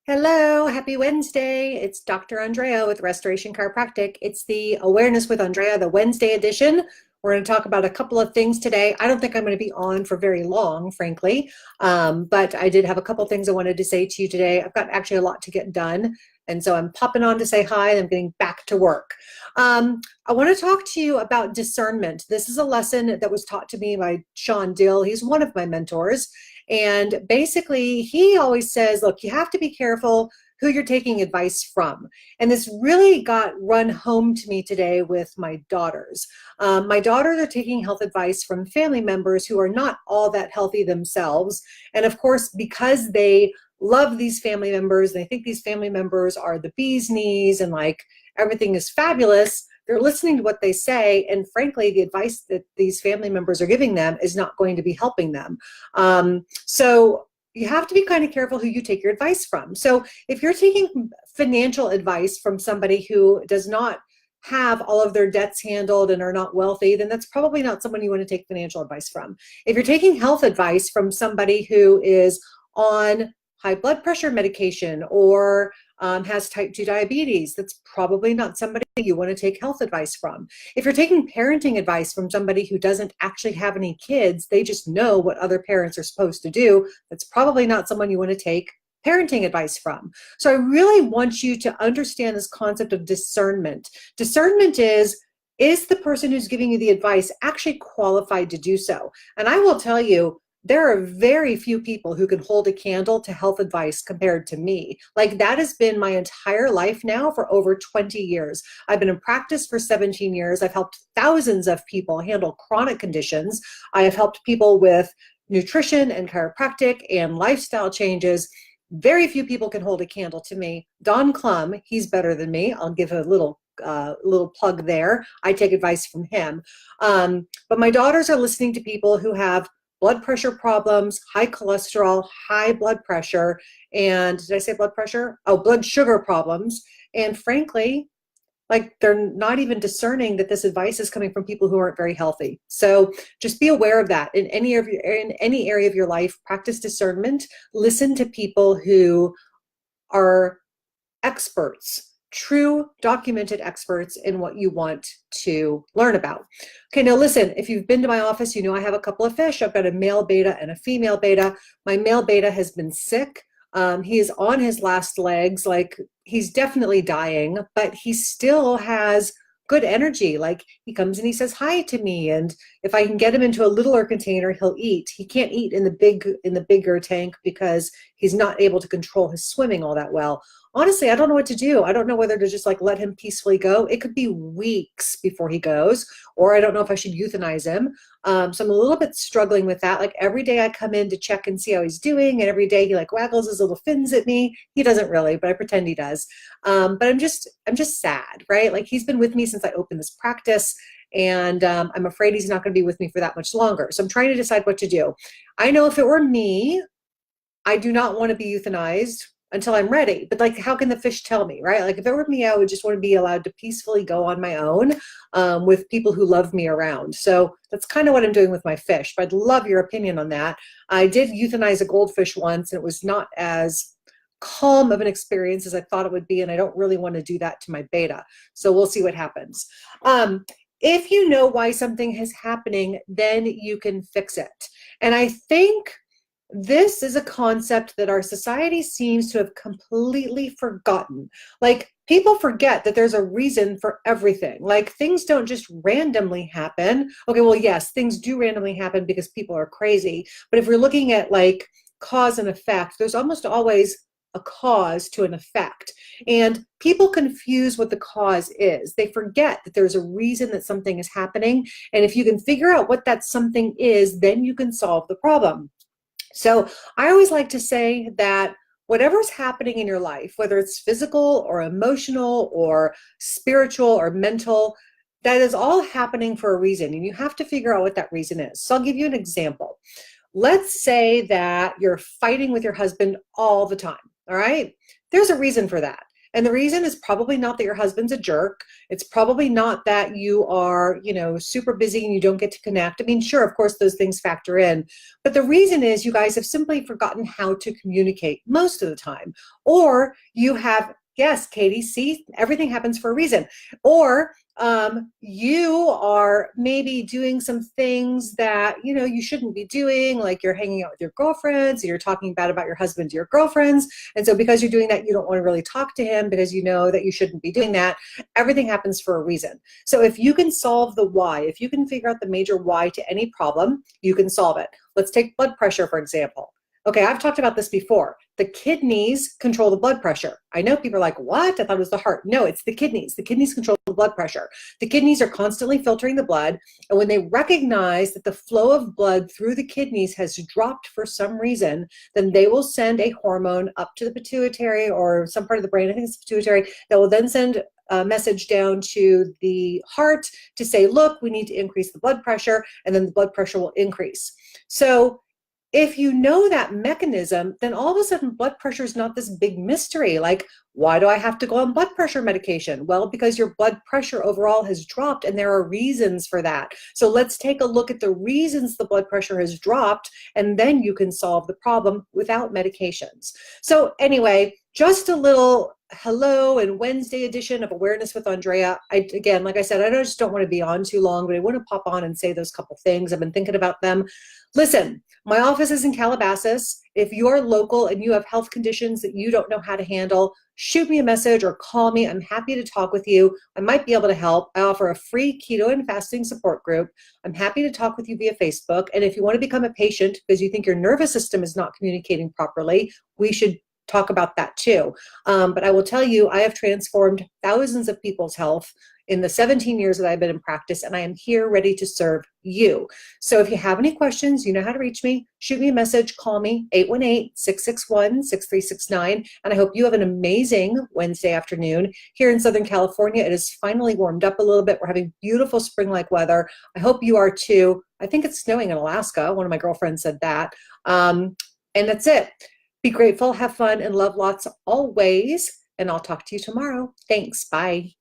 Hello, happy Wednesday. It's Dr. Andrea with Restoration Chiropractic. It's the Awareness with Andrea, the Wednesday edition. We're going to talk about a couple of things today. I don't think I'm going to be on for very long, frankly, but I did have a couple things I wanted to say to you today. I've got actually a lot to get done, and so I'm popping on to say hi, and I'm getting back to work. I want to talk to you about discernment. This is a lesson that was taught to me by Sean Dill. He's one of my mentors. And basically, he always says, look, you have to be careful who you're taking advice from. And this really got run home to me today with my daughters. My daughters are taking health advice from family members who are not all that healthy themselves. And of course, because they love these family members, they think these family members are the bee's knees and like everything is fabulous, they're listening to what they say, and frankly, the advice that these family members are giving them is not going to be helping them. So you have to be kind of careful who you take your advice from. So if you're taking financial advice from somebody who does not have all of their debts handled and are not wealthy, then that's probably not someone you want to take financial advice from. If you're taking health advice from somebody who is on high blood pressure medication or has type 2 diabetes, that's probably not somebody you want to take health advice from. If you're taking parenting advice from somebody who doesn't actually have any kids, they just know what other parents are supposed to do, that's probably not someone you want to take parenting advice from. So I really want you to understand this concept of discernment. Discernment is the person who's giving you the advice actually qualified to do so? And I will tell you, there are very few people who can hold a candle to health advice compared to me. Like, that has been my entire life now for over 20 years. I've been in practice for 17 years. I've helped thousands of people handle chronic conditions. I have helped people with nutrition and chiropractic and lifestyle changes. Very few people can hold a candle to me. Don Clum, he's better than me. I'll give a little plug there. I take advice from him. But my daughters are listening to people who have blood pressure problems, high cholesterol, high blood pressure, and did I say blood pressure? Oh, blood sugar problems. And frankly, like, they're not even discerning that this advice is coming from people who aren't very healthy. So just be aware of that. In any area of your life, practice discernment. Listen to people who are experts, true documented experts in what you want to learn about. Okay, now listen, if you've been to my office, you know I have a couple of fish. I've got a male beta and a female beta. My male beta has been sick. He is on his last legs, like he's definitely dying, but he still has good energy. Like, he comes and he says hi to me, and if I can get him into a littler container, he'll eat. He can't eat in the bigger tank because he's not able to control his swimming all that well. Honestly, I don't know what to do. I don't know whether to just like let him peacefully go. It could be weeks before he goes, or I don't know if I should euthanize him. So I'm a little bit struggling with that. Like, every day I come in to check and see how he's doing, and every day he like waggles his little fins at me. He doesn't really, but I pretend he does. But I'm just sad, right? Like, he's been with me since I opened this practice, and I'm afraid he's not going to be with me for that much longer. So I'm trying to decide what to do. I know if it were me, I do not want to be euthanized until I'm ready. But like, how can the fish tell me, right? Like, if it were me, I would just want to be allowed to peacefully go on my own with people who love me around. So that's kind of what I'm doing with my fish. But I'd love your opinion on that. I did euthanize a goldfish once, and it was not as calm of an experience as I thought it would be, and I don't really want to do that to my beta. So we'll see what happens. If you know why something is happening, then you can fix it. And I think this is a concept that our society seems to have completely forgotten. Like, people forget that there's a reason for everything. Like, things don't just randomly happen. Okay, well, yes, things do randomly happen because people are crazy. But if we're looking at like cause and effect, there's almost always a cause to an effect. And people confuse what the cause is. They forget that there's a reason that something is happening. And if you can figure out what that something is, then you can solve the problem. So I always like to say that whatever's happening in your life, whether it's physical or emotional or spiritual or mental, that is all happening for a reason, and you have to figure out what that reason is. So I'll give you an example. Let's say that you're fighting with your husband all the time, all right? There's a reason for that. And the reason is probably not that your husband's a jerk. It's probably not that you are, super busy and you don't get to connect. I mean, sure, of course, those things factor in. But the reason is you guys have simply forgotten how to communicate most of the time. Or you have, yes, Katie, see, everything happens for a reason. Or you are maybe doing some things that you shouldn't be doing, like you're hanging out with your girlfriends and you're talking bad about your husband to your girlfriends, and so because you're doing that, you don't want to really talk to him because you know that you shouldn't be doing that. Everything happens for a reason. So if you can solve the why, if you can figure out the major why to any problem, you can solve it. Let's take blood pressure, for example. Okay, I've talked about this before. The kidneys control the blood pressure. I know people are like, what? I thought it was the heart. No, it's the kidneys. The kidneys control the blood pressure. The kidneys are constantly filtering the blood. And when they recognize that the flow of blood through the kidneys has dropped for some reason, then they will send a hormone up to the pituitary or some part of the brain, I think it's the pituitary, that will then send a message down to the heart to say, look, we need to increase the blood pressure, and then the blood pressure will increase. So if you know that mechanism, then all of a sudden blood pressure is not this big mystery. Like, why do I have to go on blood pressure medication? Well, because your blood pressure overall has dropped, and there are reasons for that. So let's take a look at the reasons the blood pressure has dropped, and then you can solve the problem without medications. So anyway, just a little hello and Wednesday edition of Awareness with Andrea. Again, like I said, I just don't want to be on too long, but I want to pop on and say those couple things. I've been thinking about them. Listen, my office is in Calabasas. If you're local and you have health conditions that you don't know how to handle, shoot me a message or call me. I'm happy to talk with you. I might be able to help. I offer a free keto and fasting support group. I'm happy to talk with you via Facebook. And if you want to become a patient because you think your nervous system is not communicating properly, we should talk about that too. But I will tell you, I have transformed thousands of people's health in the 17 years that I've been in practice, and I am here ready to serve you. So if you have any questions, you know how to reach me. Shoot me a message, call me, 818-661-6369. And I hope you have an amazing Wednesday afternoon. Here in Southern California, it has finally warmed up a little bit. We're having beautiful spring-like weather. I hope you are too. I think it's snowing in Alaska. One of my girlfriends said that. And that's it. Be grateful, have fun, and love lots always. And I'll talk to you tomorrow. Thanks. Bye.